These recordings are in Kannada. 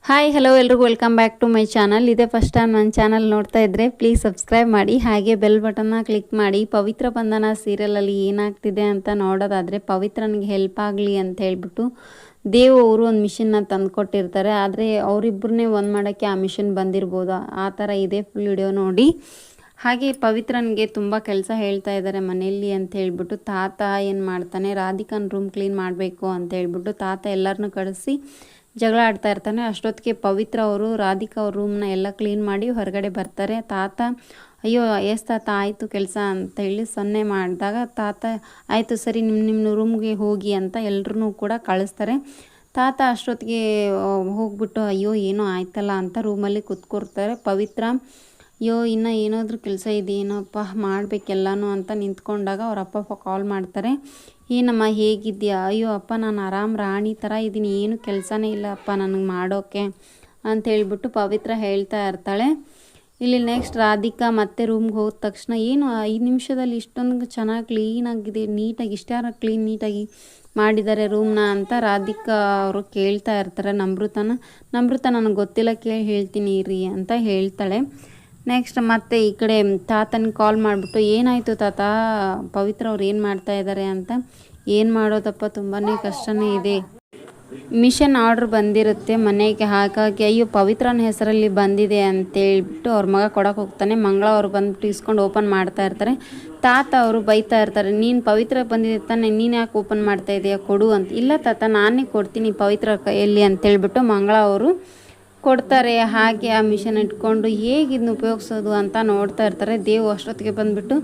ಹಾಯ್ ಹಲೋ ಎಲ್ರಿಗೂ welcome back to my channel. ಇದೇ ಫಸ್ಟ್ ಟೈಮ್ ನನ್ನ ಚಾನಲ್ ನೋಡ್ತಾ ಇದ್ದರೆ ಪ್ಲೀಸ್ ಸಬ್ಸ್ಕ್ರೈಬ್ ಮಾಡಿ, ಹಾಗೆ ಬೆಲ್ ಬಟನ್ನ ಕ್ಲಿಕ್ ಮಾಡಿ. ಪವಿತ್ರ ಬಂಧನ ಸೀರಿಯಲಲ್ಲಿ ಏನಾಗ್ತಿದೆ ಅಂತ ನೋಡೋದಾದರೆ, ಪವಿತ್ರನಿಗೆ ಹೆಲ್ಪ್ ಆಗಲಿ ಅಂತ ಹೇಳ್ಬಿಟ್ಟು ದೇವ್ ಅವರು ಒಂದು ಮಿಷನ್ನ ತಂದುಕೊಟ್ಟಿರ್ತಾರೆ. ಆದರೆ ಅವರಿಬ್ಬರನ್ನೇ ಒಂದು ಮಾಡೋಕ್ಕೆ ಆ ಮಿಷನ್ ಬಂದಿರ್ಬೋದು, ಆ ಥರ ಇದೆ. ಫುಲ್ ವಿಡಿಯೋ ನೋಡಿ. ಹಾಗೆ ಪವಿತ್ರನಿಗೆ ತುಂಬ ಕೆಲಸ ಹೇಳ್ತಾ ಇದ್ದಾರೆ ಮನೆಯಲ್ಲಿ ಅಂತ ಹೇಳ್ಬಿಟ್ಟು ತಾತ ಏನು ಮಾಡ್ತಾನೆ, ರಾಧಿಕಾನ್ ರೂಮ್ ಕ್ಲೀನ್ ಮಾಡಬೇಕು ಅಂತ ಹೇಳ್ಬಿಟ್ಟು ತಾತ ಎಲ್ಲರನ್ನೂ ಕಳಿಸಿ ಜಗಳ ಆಡ್ತಾ ಇರ್ತಾನೆ. ಅಷ್ಟೊತ್ತಿಗೆ ಪವಿತ್ರ ಅವರು ರಾಧಿಕಾ ಅವ್ರ ರೂಮ್ನ ಎಲ್ಲ ಕ್ಲೀನ್ ಮಾಡಿ ಹೊರಗಡೆ ಬರ್ತಾರೆ. ತಾತ ಅಯ್ಯೋ ತಾತ ಆಯಿತು ಕೆಲಸ ಅಂತ ಹೇಳಿ ಸೊನ್ನೆ ಮಾಡಿದಾಗ ತಾತ ಆಯಿತು ಸರಿ ನಿಮ್ಮ ರೂಮ್ಗೆ ಹೋಗಿ ಅಂತ ಎಲ್ಲರೂ ಕೂಡ ಕಳಿಸ್ತಾರೆ. ತಾತ ಅಷ್ಟೊತ್ತಿಗೆ ಹೋಗ್ಬಿಟ್ಟು ಅಯ್ಯೋ ಏನೋ ಆಯ್ತಲ್ಲ ಅಂತ ರೂಮಲ್ಲಿ ಕೂತ್ಕೊಡ್ತಾರೆ. ಪವಿತ್ರ ಅಯ್ಯೋ ಇನ್ನೂ ಏನಾದರೂ ಕೆಲಸ ಇದೆಯೇನಪ್ಪ ಮಾಡಬೇಕೆಲ್ಲನೂ ಅಂತ ನಿಂತ್ಕೊಂಡಾಗ ಅವ್ರ ಅಪ್ಪ ಕಾಲ್ ಮಾಡ್ತಾರೆ. ಏನಮ್ಮ ಹೇಗಿದ್ದೀಯಾ? ಅಯ್ಯೋ ಅಪ್ಪ ನಾನು ಆರಾಮ್ ರಾಣಿ ಥರ ಇದ್ದೀನಿ, ಏನು ಕೆಲಸನೇ ಇಲ್ಲ ಅಪ್ಪ ನನಗೆ ಮಾಡೋಕ್ಕೆ ಅಂತ ಹೇಳ್ಬಿಟ್ಟು ಪವಿತ್ರ ಹೇಳ್ತಾ ಇರ್ತಾಳೆ. ಇಲ್ಲಿ ನೆಕ್ಸ್ಟ್ ರಾಧಿಕಾ ಮತ್ತೆ ರೂಮ್ಗೆ ಹೋದ ತಕ್ಷಣ ಏನು 5 ನಿಮಿಷದಲ್ಲಿ ಇಷ್ಟೊಂದು ಚೆನ್ನಾಗಿ ಕ್ಲೀನಾಗಿದೆ, ನೀಟಾಗಿ ಇಷ್ಟಾರ ನೀಟಾಗಿ ಮಾಡಿದ್ದಾರೆ ರೂಮ್ನ ಅಂತ ರಾಧಿಕಾ ಅವರು ಕೇಳ್ತಾ ಇರ್ತಾರೆ ನಮೃತ ನನಗೆ ಗೊತ್ತಿಲ್ಲ, ಕೇಳಿ ಹೇಳ್ತೀನಿ ರೀ ಅಂತ ಹೇಳ್ತಾಳೆ. ನೆಕ್ಸ್ಟ್ ಮತ್ತೆ ಈ ಕಡೆ ತಾತನಿಗೆ ಕಾಲ್ ಮಾಡಿಬಿಟ್ಟು ಏನಾಯಿತು ತಾತ, ಪವಿತ್ರ ಅವ್ರು ಏನು ಮಾಡ್ತಾ ಇದ್ದಾರೆ ಅಂತ. ಏನು ಮಾಡೋದಪ್ಪ ತುಂಬಾ ಕಷ್ಟನೇ ಇದೆ, ಮಿಷನ್ ಆರ್ಡ್ರ್ ಬಂದಿರುತ್ತೆ ಮನೆಗೆ, ಹಾಗಾಗಿ ಅಯ್ಯೋ ಪವಿತ್ರನ ಹೆಸರಲ್ಲಿ ಬಂದಿದೆ ಅಂತೇಳ್ಬಿಟ್ಟು ಅವ್ರ ಮಗ ಕೊಡೋಕೆ ಹೋಗ್ತಾನೆ. ಮಂಗಳ ಅವ್ರು ಬಂದುಬಿಟ್ಟು ಇಸ್ಕೊಂಡು ಓಪನ್ ಮಾಡ್ತಾ ಇರ್ತಾರೆ. ತಾತ ಅವರು ಬೈತಾ ಇರ್ತಾರೆ, ನೀನು ಪವಿತ್ರ ಬಂದಿದೆ ತಾನೆ, ನೀನು ಯಾಕೆ ಓಪನ್ ಮಾಡ್ತಾ ಇದೆಯಾ, ಕೊಡು ಅಂತ. ಇಲ್ಲ ತಾತ ನಾನೇ ಕೊಡ್ತೀನಿ ಪವಿತ್ರ ಕೈಯಲ್ಲಿ ಅಂತೇಳ್ಬಿಟ್ಟು ಮಂಗಳ ಅವರು ಕೊಡ್ತಾರೆ. ಹಾಗೆ ಆ ಮಿಷನ್ ಇಟ್ಕೊಂಡು ಹೇಗೆ ಇದನ್ನ ಉಪಯೋಗಿಸೋದು ಅಂತ ನೋಡ್ತಾ ಇರ್ತಾರೆ. ದೇವ್ ಅಷ್ಟೊತ್ತಿಗೆ ಬಂದುಬಿಟ್ಟು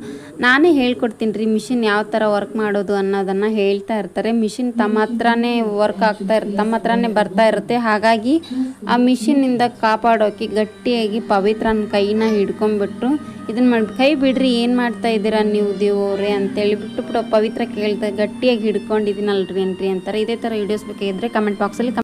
ನಾನೇ ಹೇಳ್ಕೊಡ್ತೀನಿ ರೀ ಮಿಷಿನ್ ಯಾವ ಥರ ವರ್ಕ್ ಮಾಡೋದು ಅನ್ನೋದನ್ನು ಹೇಳ್ತಾ ಇರ್ತಾರೆ. ಮಿಷಿನ್ ತಮ್ಮ ಹತ್ರನೇ ವರ್ಕ್ ತಮ್ಮ ಹತ್ರನೇ ಬರ್ತಾ ಇರುತ್ತೆ. ಹಾಗಾಗಿ ಆ ಮಿಷಿನಿಂದ ಕಾಪಾಡೋಕ್ಕೆ ಗಟ್ಟಿಯಾಗಿ ಪವಿತ್ರನ ಕೈನ ಹಿಡ್ಕೊಂಡ್ಬಿಟ್ಟು ಇದನ್ನು ಮಾಡಿ ಕೈ ಬಿಡ್ರಿ, ಏನು ಮಾಡ್ತಾ ಇದ್ದೀರಾ ನೀವು ದೇವ್ರೇ ಅಂತೇಳಿಬಿಟ್ಟು ಪವಿತ್ರ ಕೇಳ್ತಾ ಗಟ್ಟಿಯಾಗಿ ಹಿಡ್ಕೊಂಡಿದ್ದೀನಲ್ರಿ ಏನ್ರಿ ಅಂತಾರೆ. ಇದೇ ಥರ ವೀಡಿಯೋಸ್ ಬೇಕಾಗಿದ್ದರೆ ಕಮೆಂಟ್ ಬಾಕ್ಸಲ್ಲಿ